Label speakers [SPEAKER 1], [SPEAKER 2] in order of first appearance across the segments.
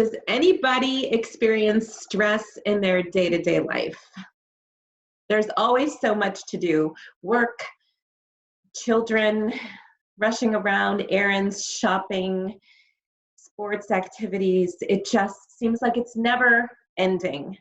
[SPEAKER 1] Does anybody experience stress in their day-to-day life? There's always so much to do. Work, children, rushing around, errands, shopping, sports activities. It just seems like it's never ending.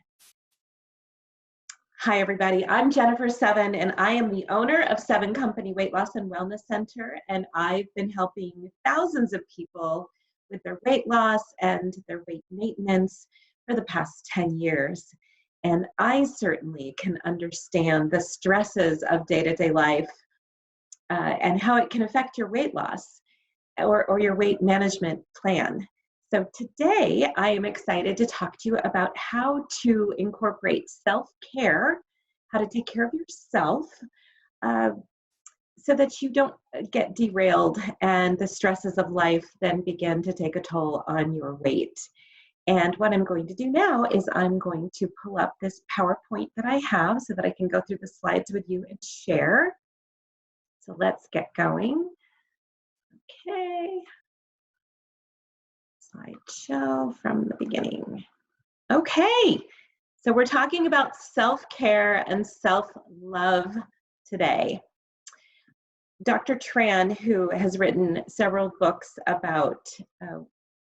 [SPEAKER 1] Hi, everybody. I'm Jennifer Seven, and I am the owner of Seven Company Weight Loss and Wellness Center, and I've been helping thousands of people with their weight loss and their weight maintenance for the past 10 years. And I certainly can understand the stresses of day-to-day life and how it can affect your weight loss or your weight management plan. So today I am excited to talk to you about how to incorporate self-care, how to take care of yourself so that you don't get derailed and the stresses of life then begin to take a toll on your weight. And what I'm going to do now is I'm going to pull up this PowerPoint that I have so that I can go through the slides with you and share. So let's get going. Okay. Slideshow from the beginning. Okay, so we're talking about self-care and self-love today. Dr. Tran, who has written several books about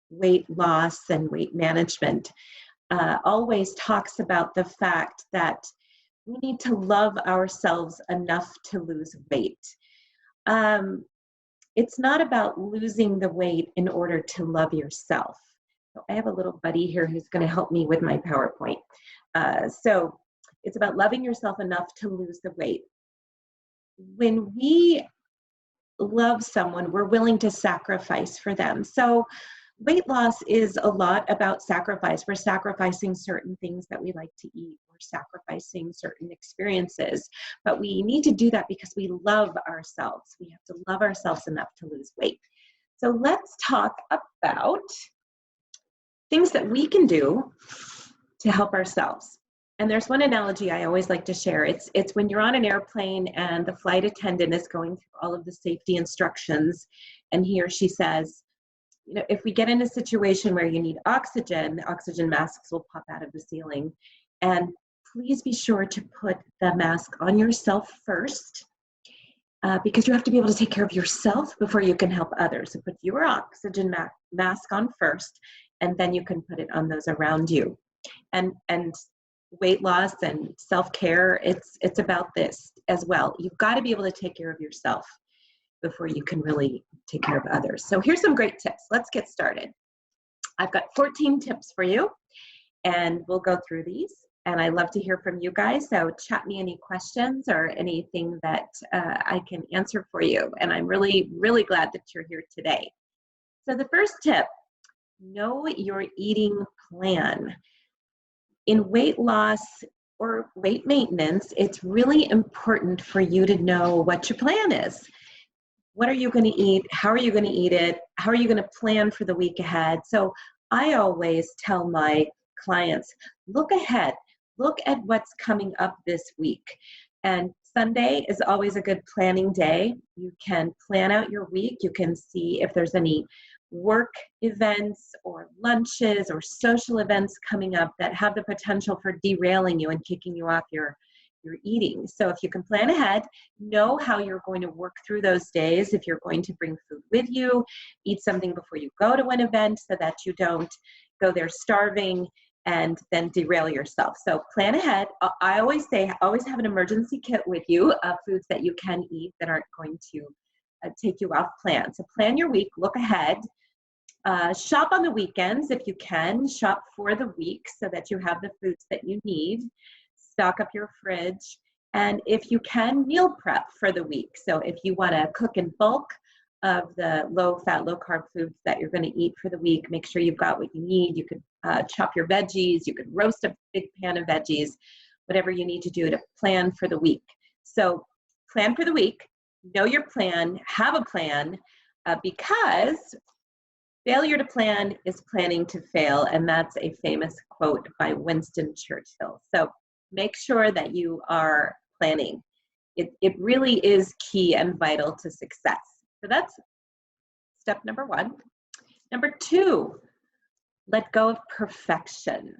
[SPEAKER 1] weight loss and weight management, always talks about the fact that we need to love ourselves enough to lose weight. It's not about losing the weight in order to love yourself. So I have a little buddy here who's going to help me with my PowerPoint. So it's about loving yourself enough to lose the weight. When we love someone, we're willing to sacrifice for them. So weight loss is a lot about sacrifice. We're sacrificing certain things that we like to eat. We're sacrificing certain experiences. But we need to do that because we love ourselves. We have to love ourselves enough to lose weight. So let's talk about things that we can do to help ourselves. And there's one analogy I always like to share. It's when you're on an airplane and the flight attendant is going through all of the safety instructions, and he or she says, you know, if we get in a situation where you need oxygen, the oxygen masks will pop out of the ceiling. And please be sure to put the mask on yourself first because you have to be able to take care of yourself before you can help others. So put your oxygen mask on first, and then you can put it on those around you. And weight loss and self-care, it's about this as well. You've got to be able to take care of yourself before you can really take care of others. So here's some great tips. Let's get started. I've got 14 tips for you, and we'll go through these. And I love to hear from you guys. So chat me any questions or anything that I can answer for you. And I'm really, really glad that you're here today. So the first tip, know your eating plan. In weight loss or weight maintenance, it's really important for you to know what your plan is. What are you going to eat? How are you going to eat it? How are you going to plan for the week ahead? So I always tell my clients, look ahead. Look at what's coming up this week. And Sunday is always a good planning day. You can plan out your week. You can see if there's any work events or lunches or social events coming up that have the potential for derailing you and kicking you off your eating. So if you can plan ahead, know how you're going to work through those days. If you're going to bring food with you, eat something before you go to an event so that you don't go there starving and then derail yourself. So plan ahead. I always say, always have an emergency kit with you of foods that you can eat that aren't going to take you off plan. So plan your week, look ahead. Shop on the weekends if you can. Shop for the week so that you have the foods that you need. Stock up your fridge. And if you can, meal prep for the week. So if you want to cook in bulk of the low-fat, low-carb foods that you're going to eat for the week, make sure you've got what you need. You could chop your veggies. You could roast a big pan of veggies, whatever you need to do to plan for the week. So plan for the week. Know your plan. Have a plan because failure to plan is planning to fail. And that's a famous quote by Winston Churchill. So make sure that you are planning. It really is key and vital to success. So that's step number one. Number two, Let go of perfection.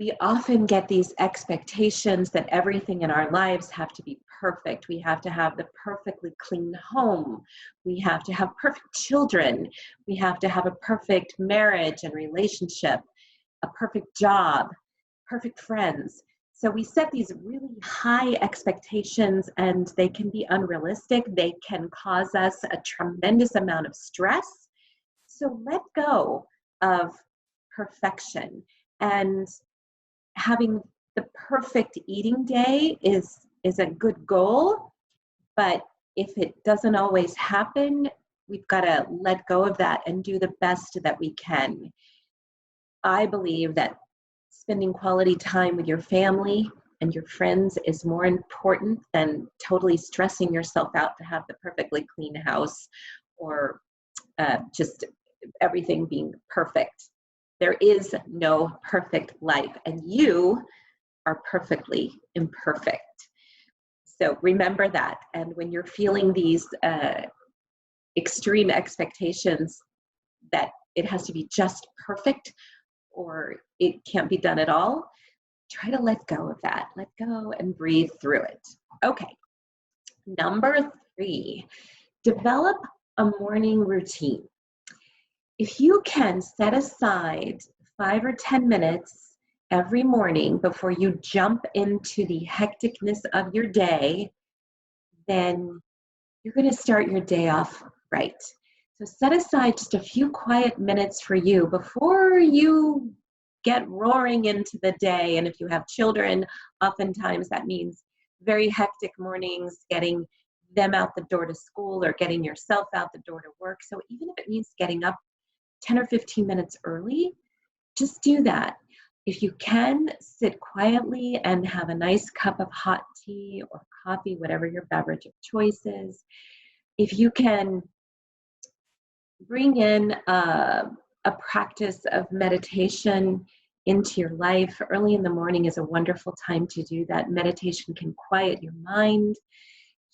[SPEAKER 1] We often get these expectations that everything in our lives have to be perfect. We have to have the perfectly clean home. We have to have perfect children. We have to have a perfect marriage and relationship, a perfect job, perfect friends. So we set these really high expectations, and they can be unrealistic. They can cause us a tremendous amount of stress. So let go of perfection. And having the perfect eating day is a good goal, but if it doesn't always happen, we've got to let go of that and do the best that we can. I believe that spending quality time with your family and your friends is more important than totally stressing yourself out to have the perfectly clean house or just everything being perfect. There is no perfect life, and you are perfectly imperfect. So remember that. And when you're feeling these extreme expectations that it has to be just perfect or it can't be done at all, try to let go of that. Let go and breathe through it. Okay. Number 3, develop a morning routine. If you can set aside 5 or 10 minutes every morning before you jump into the hecticness of your day, then you're going to start your day off right. So set aside just a few quiet minutes for you before you get roaring into the day. And if you have children, oftentimes that means very hectic mornings, getting them out the door to school or getting yourself out the door to work. So even if it means getting up 10 or 15 minutes early, just do that. If you can, sit quietly and have a nice cup of hot tea or coffee, whatever your beverage of choice is. If you can bring in a practice of meditation into your life, early in the morning is a wonderful time to do that. Meditation can quiet your mind.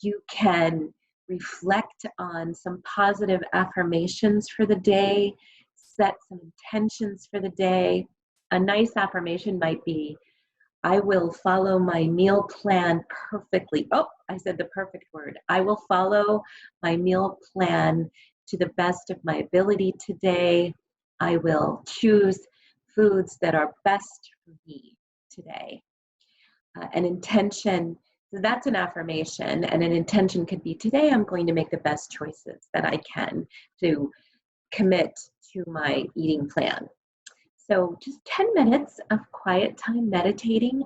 [SPEAKER 1] You can reflect on some positive affirmations for the day, set some intentions for the day. A nice affirmation might be, I will follow my meal plan perfectly. Oh, I said the perfect word. I will follow my meal plan to the best of my ability today. I will choose foods that are best for me today. An intention, so that's an affirmation, and an intention could be, today I'm going to make the best choices that I can to commit to my eating plan. So just 10 minutes of quiet time meditating.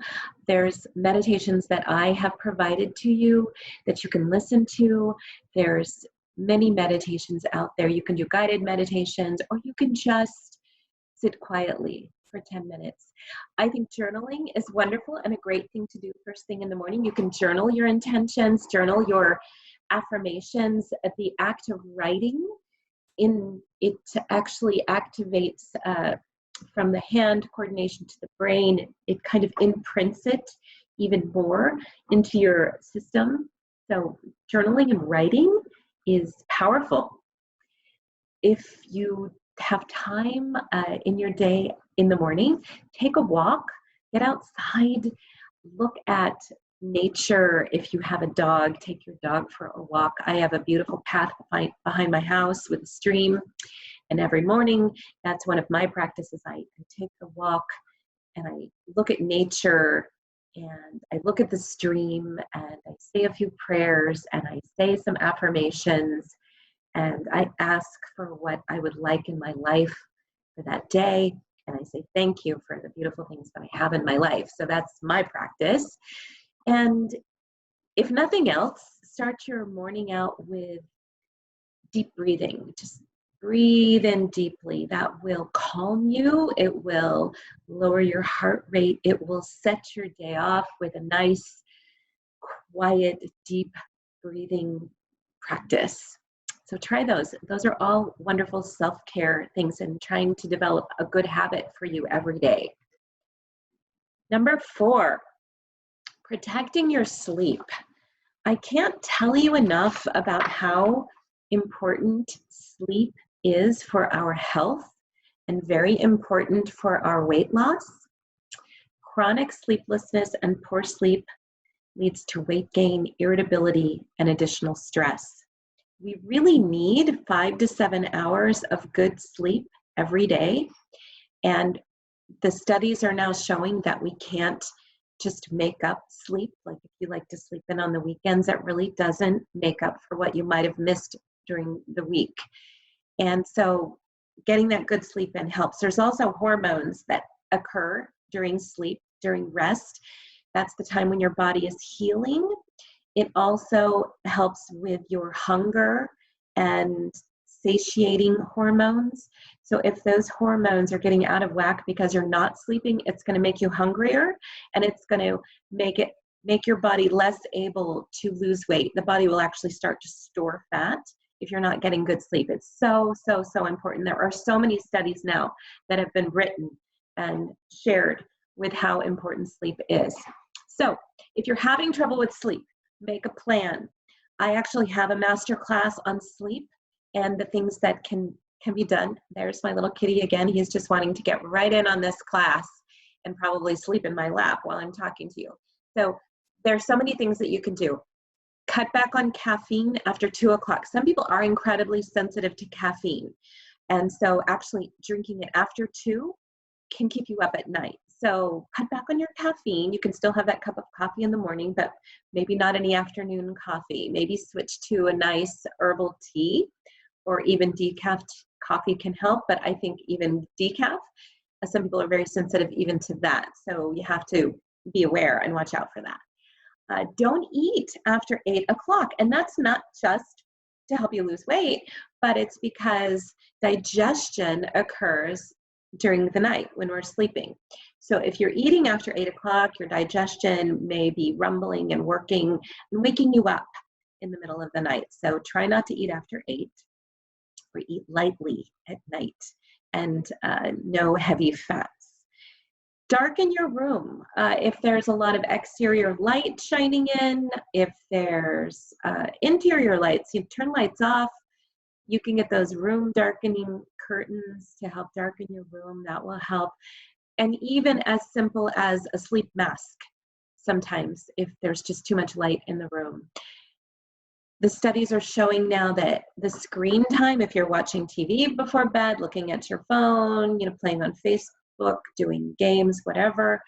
[SPEAKER 1] There's meditations that I have provided to you that you can listen to. There's many meditations out there. You can do guided meditations, or you can just sit quietly for 10 minutes. I think journaling is wonderful and a great thing to do first thing in the morning. You can journal your intentions, journal your affirmations. The act of writing, it actually activates from the hand coordination to the brain. It kind of imprints it even more into your system. So journaling and writing is powerful. If you have time in your day in the morning, take a walk, get outside, look at nature. If you have a dog, take your dog for a walk. I have a beautiful path behind my house with a stream. And every morning, that's one of my practices. I take a walk and I look at nature and I look at the stream and I say a few prayers and I say some affirmations and I ask for what I would like in my life for that day. And I say thank you for the beautiful things that I have in my life. So that's my practice. And if nothing else, start your morning out with deep breathing. Just breathe in deeply. That will calm you. It will lower your heart rate. It will set your day off with a nice, quiet, deep breathing practice. So try those. Those are all wonderful self-care things and trying to develop a good habit for you every day. Number 4, protecting your sleep. I can't tell you enough about how important sleep is for our health and very important for our weight loss. Chronic sleeplessness and poor sleep leads to weight gain, irritability, and additional stress. We really need 5 to 7 hours of good sleep every day. And the studies are now showing that we can't just make up sleep. Like if you like to sleep in on the weekends, that really doesn't make up for what you might have missed during the week. And so getting that good sleep in helps. There's also hormones that occur during sleep, during rest. That's the time when your body is healing. It also helps with your hunger and satiating hormones. So if those hormones are getting out of whack because you're not sleeping, it's going to make you hungrier, and it's going to make your body less able to lose weight. The body will actually start to store fat if you're not getting good sleep. It's so, so, so important. There are so many studies now that have been written and shared with how important sleep is. So if you're having trouble with sleep, make a plan. I actually have a master class on sleep and the things that can be done. There's my little kitty again. He's just wanting to get right in on this class and probably sleep in my lap while I'm talking to you. So there's so many things that you can do. Cut back on caffeine after 2 o'clock. Some people are incredibly sensitive to caffeine. And so actually drinking it after 2 can keep you up at night. So cut back on your caffeine. You can still have that cup of coffee in the morning, but maybe not any afternoon coffee. Maybe switch to a nice herbal tea, or even decaf coffee can help, but I think even decaf, some people are very sensitive even to that. So you have to be aware and watch out for that. Don't eat after 8 o'clock. And that's not just to help you lose weight, but it's because digestion occurs during the night when we're sleeping. So if you're eating after 8 o'clock, your digestion may be rumbling and working and waking you up in the middle of the night. So try not to eat after 8, or eat lightly at night, and no heavy fats. Darken your room. If there's a lot of exterior light shining in, if there's interior lights, you turn lights off. You can get those room darkening curtains to help darken your room. That will help. And even as simple as a sleep mask, sometimes if there's just too much light in the room. The studies are showing now that the screen time, if you're watching TV before bed, looking at your phone, playing on Facebook, doing games, whatever,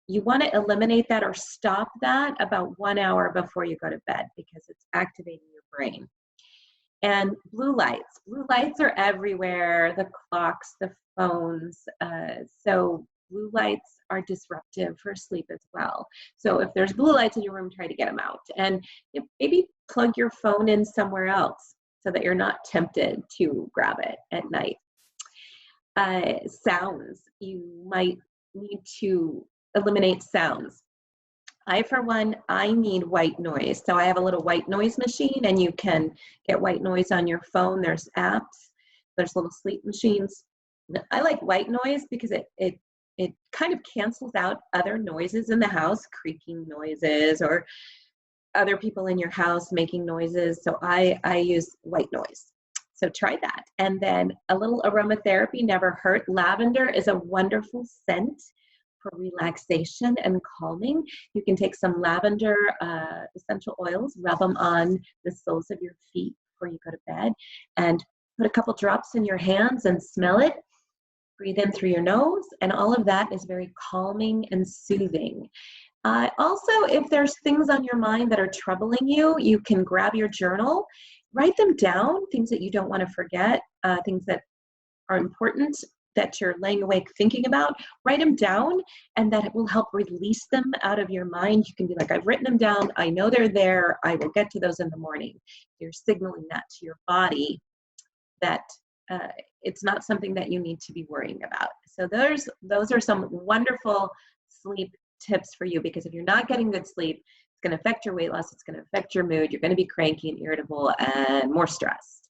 [SPEAKER 1] you want to eliminate that or stop that about 1 hour before you go to bed, because it's activating your brain. And blue lights are everywhere, the clocks, the phones. So blue lights are disruptive for sleep as well. So if there's blue lights in your room, try to get them out. And maybe plug your phone in somewhere else so that you're not tempted to grab it at night. Sounds, you might need to eliminate sounds. For one, I need white noise. So I have a little white noise machine, and you can get white noise on your phone. There's apps, there's little sleep machines. I like white noise because it kind of cancels out other noises in the house, creaking noises or other people in your house making noises. So I use white noise. So try that. And then a little aromatherapy never hurt. Lavender is a wonderful scent for relaxation and calming. You can take some lavender essential oils, rub them on the soles of your feet before you go to bed, and put a couple drops in your hands and smell it. Breathe in through your nose, and all of that is very calming and soothing. Also, if there's things on your mind that are troubling you, you can grab your journal, write them down, things that you don't want to forget, things that are important that you're laying awake thinking about, write them down, and that it will help release them out of your mind. You can be like, I've written them down, I know they're there, I will get to those in the morning. You're signaling that to your body that it's not something that you need to be worrying about. So those are some wonderful sleep tips for you, because if you're not getting good sleep, it's going to affect your weight loss, it's going to affect your mood, you're going to be cranky and irritable and more stressed.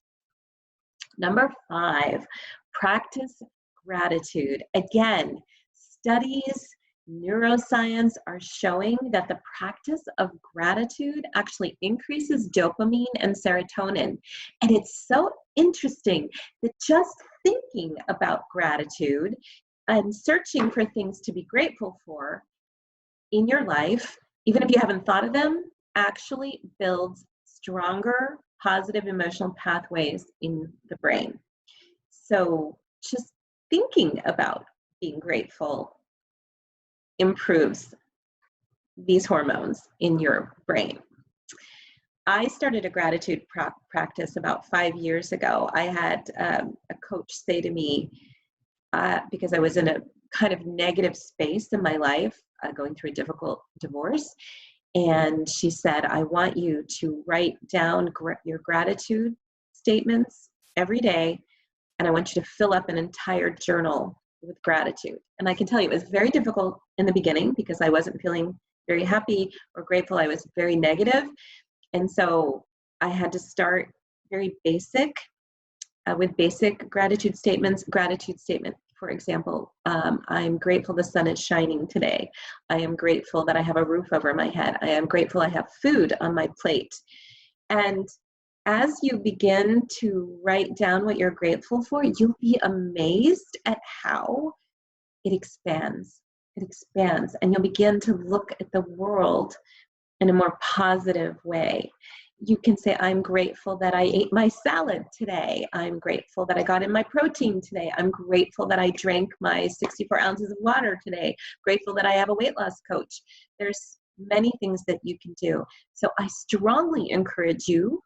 [SPEAKER 1] Number 5, practice gratitude. Again, studies, neuroscience are showing that the practice of gratitude actually increases dopamine and serotonin. And it's so interesting that just thinking about gratitude and searching for things to be grateful for in your life, even if you haven't thought of them, actually builds stronger positive emotional pathways in the brain. So just thinking about being grateful improves these hormones in your brain. I started a gratitude practice about 5 years ago. I had a coach say to me, because I was in a kind of negative space in my life, going through a difficult divorce. And she said, I want you to write down your gratitude statements every day. And I want you to fill up an entire journal with gratitude. And I can tell you, it was very difficult in the beginning because I wasn't feeling very happy or grateful. I was very negative. And so I had to start very basic with basic gratitude statements. Gratitude statement, for example, I'm grateful the sun is shining today. I am grateful that I have a roof over my head. I am grateful I have food on my plate. And as you begin to write down what you're grateful for, you'll be amazed at how it expands. It expands, and you'll begin to look at the world in a more positive way. You can say, I'm grateful that I ate my salad today. I'm grateful that I got in my protein today. I'm grateful that I drank my 64 ounces of water today. Grateful that I have a weight loss coach. There's many things that you can do. So I strongly encourage you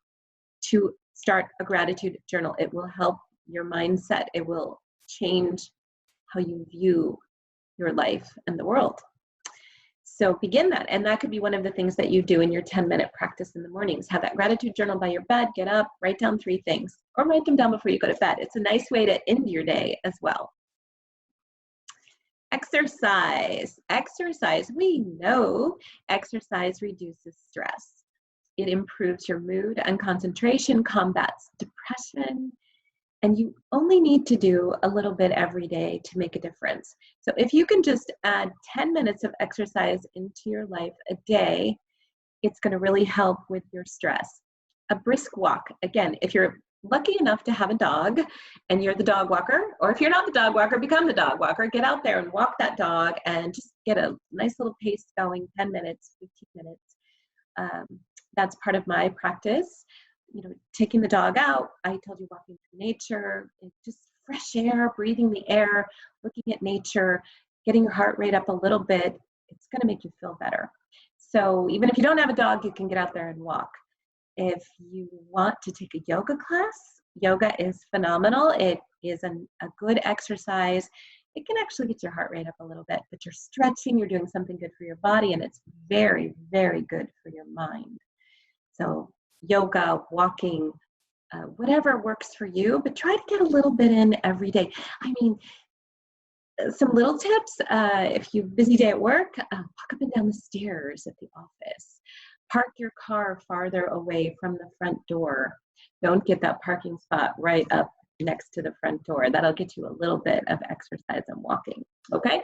[SPEAKER 1] to start a gratitude journal. It will help your mindset. It will change how you view your life and the world. So begin that. And that could be one of the things that you do in your 10-minute practice in the mornings. Have that gratitude journal by your bed, get up, write down 3 things, or write them down before you go to bed. It's a nice way to end your day as well. Exercise. Exercise. We know exercise reduces stress. It improves your mood and concentration, combats depression, and you only need to do a little bit every day to make a difference. So if you can just add 10 minutes of exercise into your life a day, it's going to really help with your stress. A brisk walk. Again, if you're lucky enough to have a dog and you're the dog walker, or if you're not the dog walker, become the dog walker. Get out there and walk that dog and just get a nice little pace going, 10 minutes, 15 minutes. That's part of my practice. You know, taking the dog out, I told you, walking through nature, just fresh air, breathing the air, looking at nature, getting your heart rate up a little bit, it's going to make you feel better. So even if you don't have a dog, you can get out there and walk. If you want to take a yoga class, yoga is phenomenal. It is a good exercise. It can actually get your heart rate up a little bit, but you're stretching, you're doing something good for your body, and it's very, very good for your mind. So yoga, walking, whatever works for you, but try to get a little bit in every day. I mean, some little tips, if you're busy day at work, walk up and down the stairs at the office. Park your car farther away from the front door. Don't get that parking spot right up next to the front door. That'll get you a little bit of exercise and walking, okay?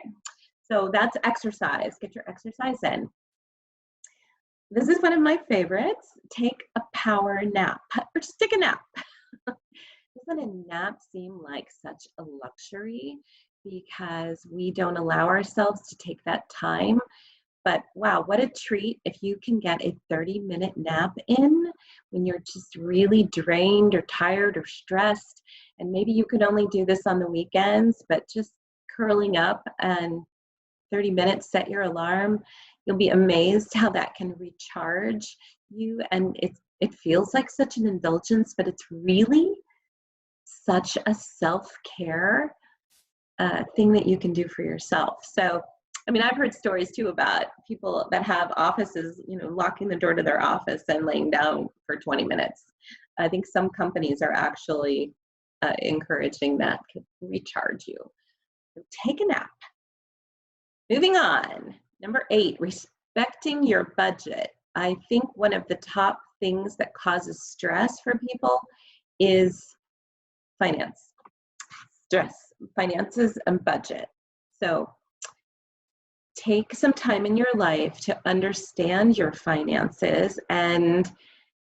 [SPEAKER 1] So that's exercise. Get your exercise in. This is one of my favorites. Take a power nap, or just take a nap. Doesn't a nap seem like such a luxury because we don't allow ourselves to take that time? But wow, what a treat if you can get a 30-minute nap in when you're just really drained or tired or stressed. And maybe you could only do this on the weekends, but just curling up and 30 minutes, set your alarm. You'll be amazed how that can recharge you. And it feels like such an indulgence, but it's really such a self-care thing that you can do for yourself. So, I mean, I've heard stories too about people that have offices, you know, locking the door to their office and laying down for 20 minutes. I think some companies are actually encouraging that to recharge you. So take a nap. Moving on. Number 8, respecting your budget. I think one of the top things that causes stress for people is finance. Stress, finances, and budget. So take some time in your life to understand your finances and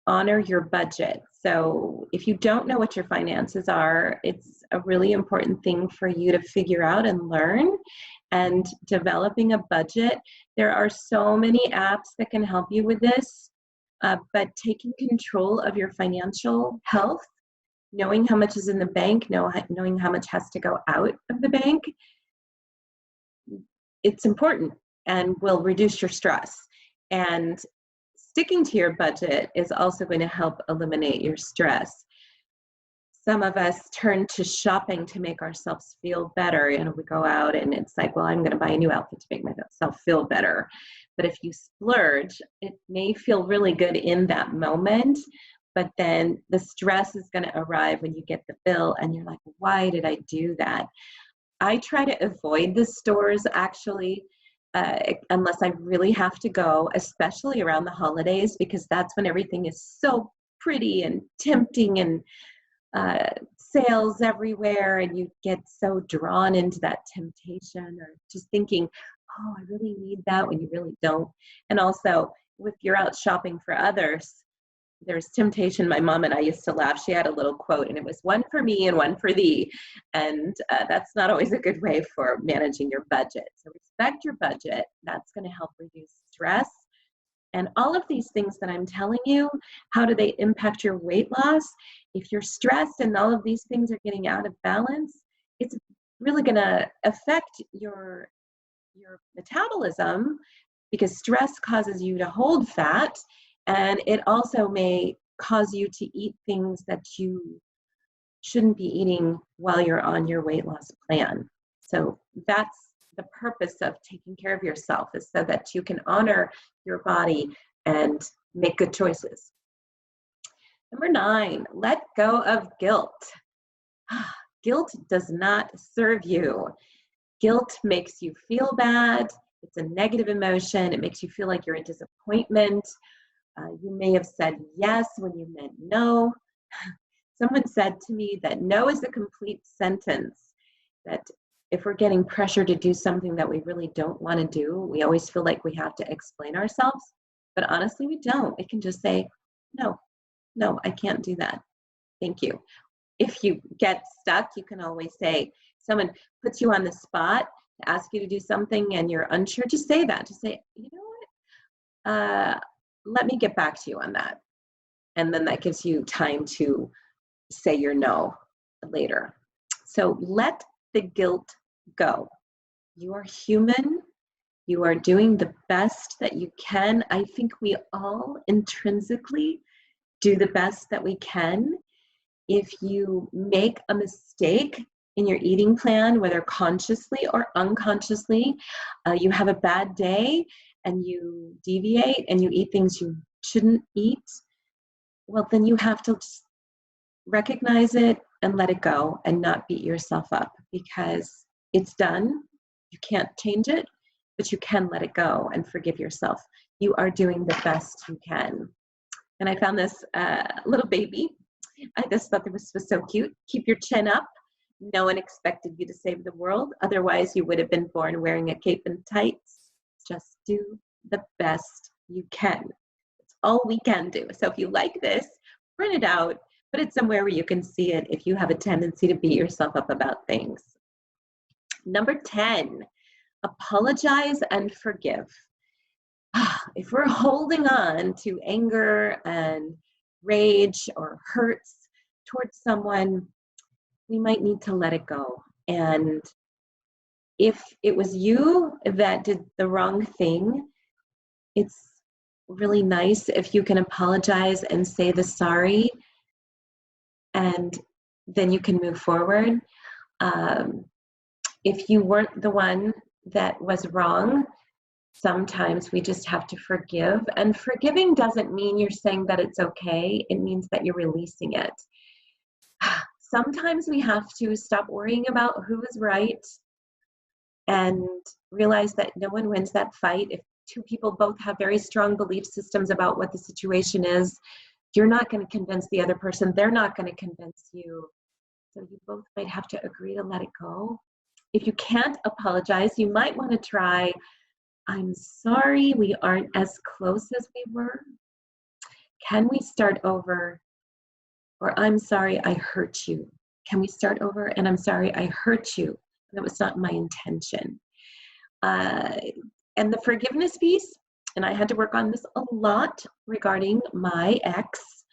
[SPEAKER 1] honor your budget. So if you don't know what your finances are, it's a really important thing for you to figure out and learn. And developing a budget, there are so many apps that can help you with this, but taking control of your financial health, knowing how much is in the bank, knowing how much has to go out of the bank, it's important and will reduce your stress. And sticking to your budget is also going to help eliminate your stress. Some of us turn to shopping to make ourselves feel better. You know, we go out and it's like, well, I'm going to buy a new outfit to make myself feel better. But if you splurge, it may feel really good in that moment, but then the stress is going to arrive when you get the bill and you're like, why did I do that? I try to avoid the stores actually, unless I really have to go, especially around the holidays, because that's when everything is so pretty and tempting and sales everywhere, and you get so drawn into that temptation or just thinking, oh, I really need that, when you really don't. And also, if you're out shopping for others, there's temptation. My mom and I used to laugh. She had a little quote, and it was one for me and one for thee. And that's not always a good way for managing your budget. So respect your budget. That's going to help reduce stress. And all of these things that I'm telling you, how do they impact your weight loss? If you're stressed and all of these things are getting out of balance, it's really going to affect your metabolism, because stress causes you to hold fat, and it also may cause you to eat things that you shouldn't be eating while you're on your weight loss plan. So that's the purpose of taking care of yourself, is so that you can honor your body and make good choices. Number 9, let go of guilt. Guilt does not serve you. Guilt makes you feel bad. It's a negative emotion. It makes you feel like you're a disappointment. You may have said yes when you meant no. Someone said to me that no is a complete sentence, that if we're getting pressure to do something that we really don't want to do, we always feel like we have to explain ourselves. But honestly, we don't. We can just say, no, I can't do that. Thank you. If you get stuck, you can always say, someone puts you on the spot to ask you to do something and you're unsure, just say that. Just say, you know what? Let me get back to you on that. And then that gives you time to say your no later. So let the guilt go. You are human. You are doing the best that you can. I think we all intrinsically do the best that we can. If you make a mistake in your eating plan, whether consciously or unconsciously, you have a bad day and you deviate and you eat things you shouldn't eat, well, then you have to just recognize it and let it go and not beat yourself up, because it's done. You can't change it, but you can let it go and forgive yourself. You are doing the best you can. And I found this little baby. I just thought this was so cute. Keep your chin up. No one expected you to save the world. Otherwise, you would have been born wearing a cape and tights. Just do the best you can. That's all we can do. So if you like this, print it out. Put it somewhere where you can see it if you have a tendency to beat yourself up about things. Number 10, apologize and forgive. If we're holding on to anger and rage or hurts towards someone, we might need to let it go. And if it was you that did the wrong thing, it's really nice if you can apologize and say the sorry, and then you can move forward. If you weren't the one that was wrong, sometimes we just have to forgive. And forgiving doesn't mean you're saying that it's okay. It means that you're releasing it. Sometimes we have to stop worrying about who is right and realize that no one wins that fight. If two people both have very strong belief systems about what the situation is, you're not going to convince the other person. They're not going to convince you. So you both might have to agree to let it go. If you can't apologize, you might want to try, I'm sorry, we aren't as close as we were. Can we start over? Or I'm sorry I hurt you. Can we start over? And I'm sorry I hurt you. That was not my intention. And the forgiveness piece, and I had to work on this a lot regarding my ex,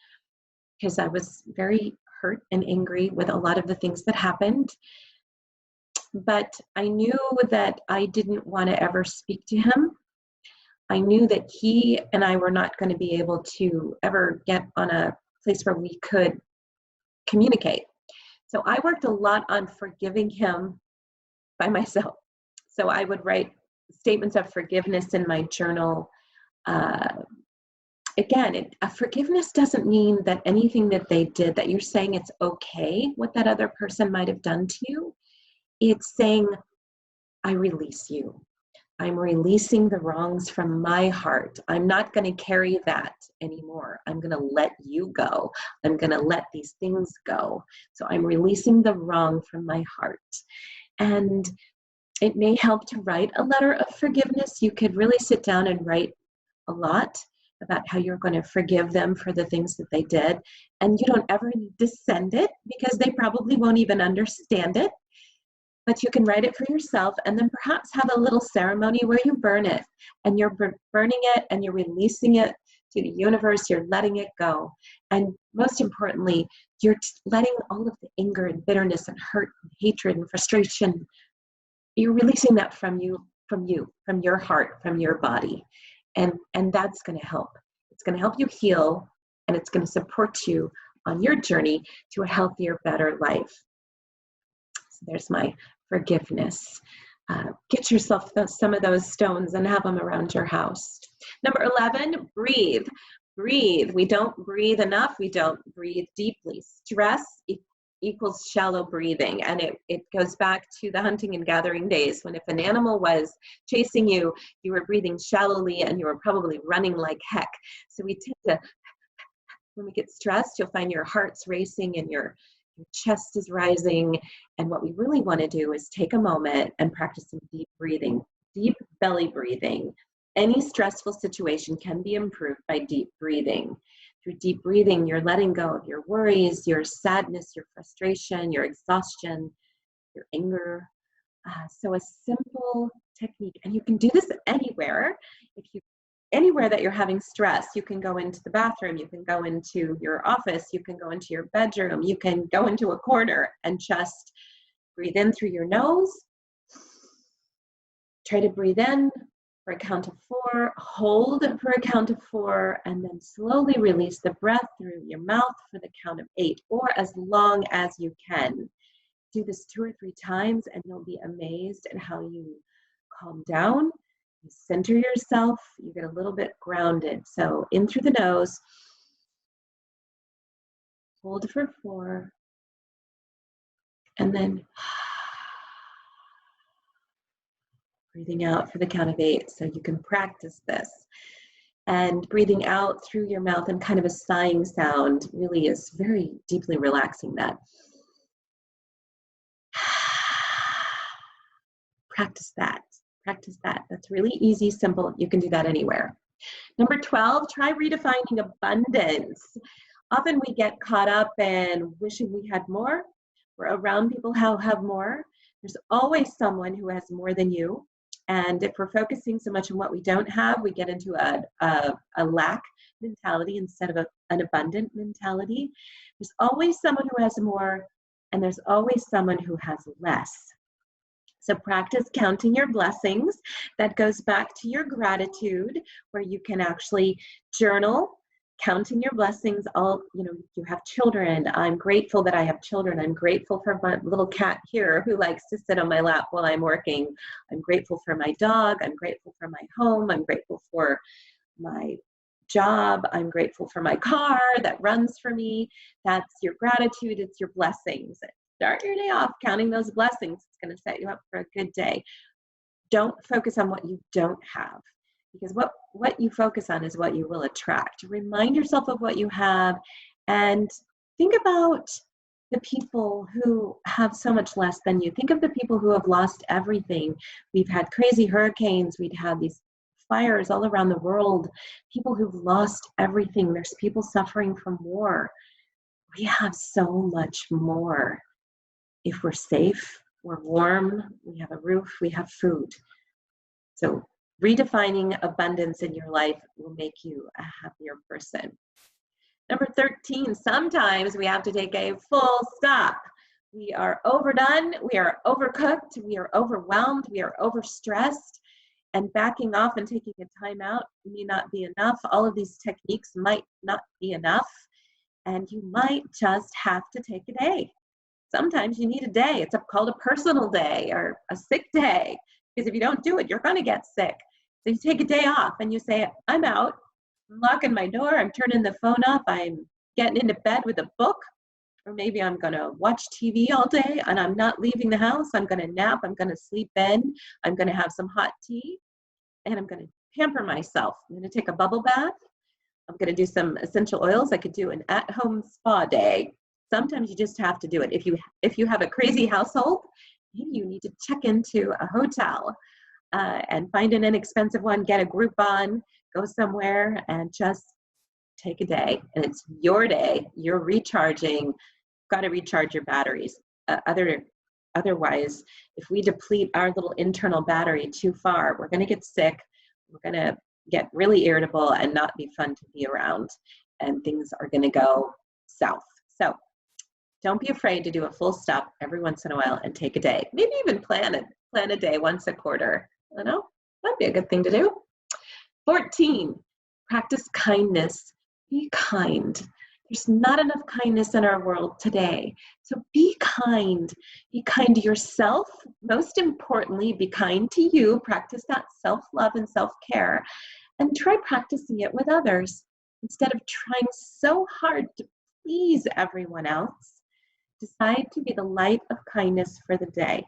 [SPEAKER 1] because I was very hurt and angry with a lot of the things that happened. But I knew that I didn't want to ever speak to him. I knew that he and I were not going to be able to ever get on a place where we could communicate. So I worked a lot on forgiving him by myself. So I would write statements of forgiveness in my journal. Again, forgiveness doesn't mean that anything that they did, that you're saying it's okay what that other person might have done to you. It's saying, I release you. I'm releasing the wrongs from my heart. I'm not going to carry that anymore. I'm going to let you go. I'm going to let these things go. So I'm releasing the wrong from my heart. And it may help to write a letter of forgiveness. You could really sit down and write a lot about how you're going to forgive them for the things that they did. And you don't ever need to send it because they probably won't even understand it. But you can write it for yourself and then perhaps have a little ceremony where you burn it. And you're burning it and you're releasing it to the universe. You're letting it go. And most importantly, you're letting all of the anger and bitterness and hurt and hatred and frustration, you're releasing that from your heart, from your body. And that's going to help. It's going to help you heal, and it's going to support you on your journey to a healthier, better life. So there's my forgiveness. Get yourself some of those stones and have them around your house. Number 11, breathe. Breathe. We don't breathe enough. We don't breathe deeply. Stress equals shallow breathing. And it goes back to the hunting and gathering days when if an animal was chasing you, you were breathing shallowly and you were probably running like heck. So we tend to, when we get stressed, you'll find your heart's racing and your chest is rising. And what we really want to do is take a moment and practice some deep breathing, deep belly breathing. Any stressful situation can be improved by deep breathing. Through deep breathing, you're letting go of your worries, your sadness, your frustration, your exhaustion, your anger. So a simple technique, and you can do this anywhere. Anywhere that you're having stress, you can go into the bathroom, you can go into your office, you can go into your bedroom, you can go into a corner and just breathe in through your nose. Try to breathe in for a count of 4, hold for a count of 4, and then slowly release the breath through your mouth for the count of 8, or as long as you can. Do this 2 or 3 times and you'll be amazed at how you calm down, you center yourself, you get a little bit grounded. So in through the nose, hold for 4, and then breathing out for the count of 8. So you can practice this. And breathing out through your mouth in kind of a sighing sound really is very deeply relaxing that. Practice that. Practice that. That's really easy, simple. You can do that anywhere. Number 12, try redefining abundance. Often we get caught up in wishing we had more. We're around people who have more. There's always someone who has more than you. And if we're focusing so much on what we don't have, we get into a lack mentality instead of an abundant mentality. There's always someone who has more, and there's always someone who has less. So practice counting your blessings. That goes back to your gratitude, where you can actually journal, counting your blessings. You have children. I'm grateful that I have children. I'm grateful for my little cat here who likes to sit on my lap while I'm working. I'm grateful for my dog. I'm grateful for my home. I'm grateful for my job. I'm grateful for my car that runs for me. That's your gratitude. It's your blessings. Start your day off counting those blessings. It's going to set you up for a good day. Don't focus on what you don't have, because what you focus on is what you will attract. Remind yourself of what you have and think about the people who have so much less than you. Think of the people who have lost everything. We've had crazy hurricanes. We've had these fires all around the world. People who've lost everything. There's people suffering from war. we have so much more. If we're safe, we're warm, we have a roof, we have food. So redefining abundance in your life will make you a happier person. Number 13, sometimes we have to take a full stop. We are overdone, we are overcooked, we are overwhelmed, we are overstressed, and backing off and taking a time out may not be enough. All of these techniques might not be enough, and you might just have to take a day. Sometimes you need a day. It's called a personal day or a sick day, because if you don't do it, you're going to get sick. So you take a day off and you say, I'm out, I'm locking my door, I'm turning the phone off, I'm getting into bed with a book, or maybe I'm going to watch TV all day and I'm not leaving the house. I'm going to nap, I'm going to sleep in, I'm going to have some hot tea, and I'm going to pamper myself. I'm going to take a bubble bath. I'm going to do some essential oils. I could do an at-home spa day. Sometimes you just have to do it. If you have a crazy household, maybe you need to check into a hotel and find an inexpensive one, get a Groupon, go somewhere and just take a day. And it's your day. You're recharging. Got to recharge your batteries. Otherwise, if we deplete our little internal battery too far, we're going to get sick. We're going to get really irritable and not be fun to be around. And things are going to go south. So don't be afraid to do a full stop every once in a while and take a day. Maybe even plan a day once a quarter. I know, that'd be a good thing to do. 14, practice kindness. Be kind. There's not enough kindness in our world today. So be kind. Be kind to yourself. Most importantly, be kind to you. Practice that self-love and self-care. And try practicing it with others. Instead of trying so hard to please everyone else, decide to be the light of kindness for the day.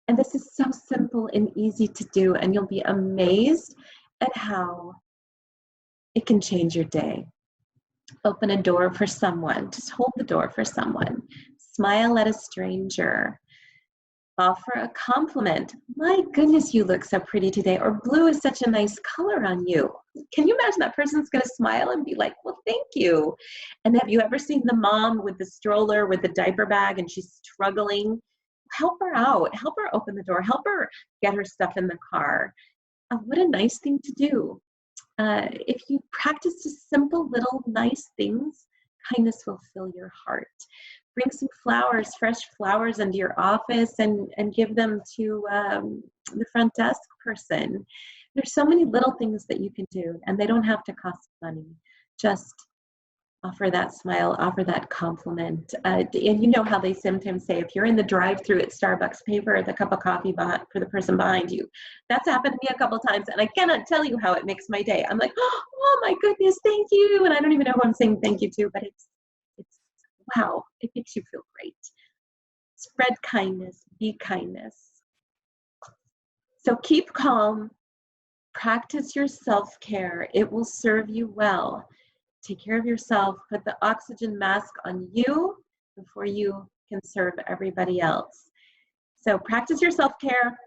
[SPEAKER 1] And this is so simple and easy to do, and you'll be amazed at how it can change your day. Open a door for someone. Just hold the door for someone. Smile at a stranger. Offer a compliment. My goodness, you look so pretty today. Or blue is such a nice color on you. Can you imagine that person's going to smile and be like, well, thank you. And have you ever seen the mom with the stroller with the diaper bag and she's struggling? Help her out. Help her open the door. Help her get her stuff in the car. What a nice thing to do. If you practice just simple little nice things, kindness will fill your heart. Bring some flowers, fresh flowers into your office and give them to the front desk person. There's so many little things that you can do, and they don't have to cost money. Just offer that smile, offer that compliment. And you know how they sometimes say, if you're in the drive-thru at Starbucks, pay for the cup of coffee for the person behind you. That's happened to me a couple times, and I cannot tell you how it makes my day. I'm like, oh my goodness, thank you. And I don't even know who I'm saying thank you to, but it's wow, it makes you feel great. Spread kindness, be kindness. So keep calm, practice your self-care. It will serve you well. Take care of yourself, put the oxygen mask on you before you can serve everybody else. So practice your self-care,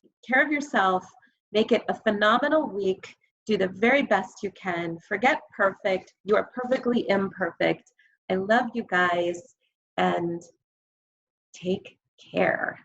[SPEAKER 1] take care of yourself, make it a phenomenal week, do the very best you can, forget perfect, you are perfectly imperfect. I love you guys, and take care.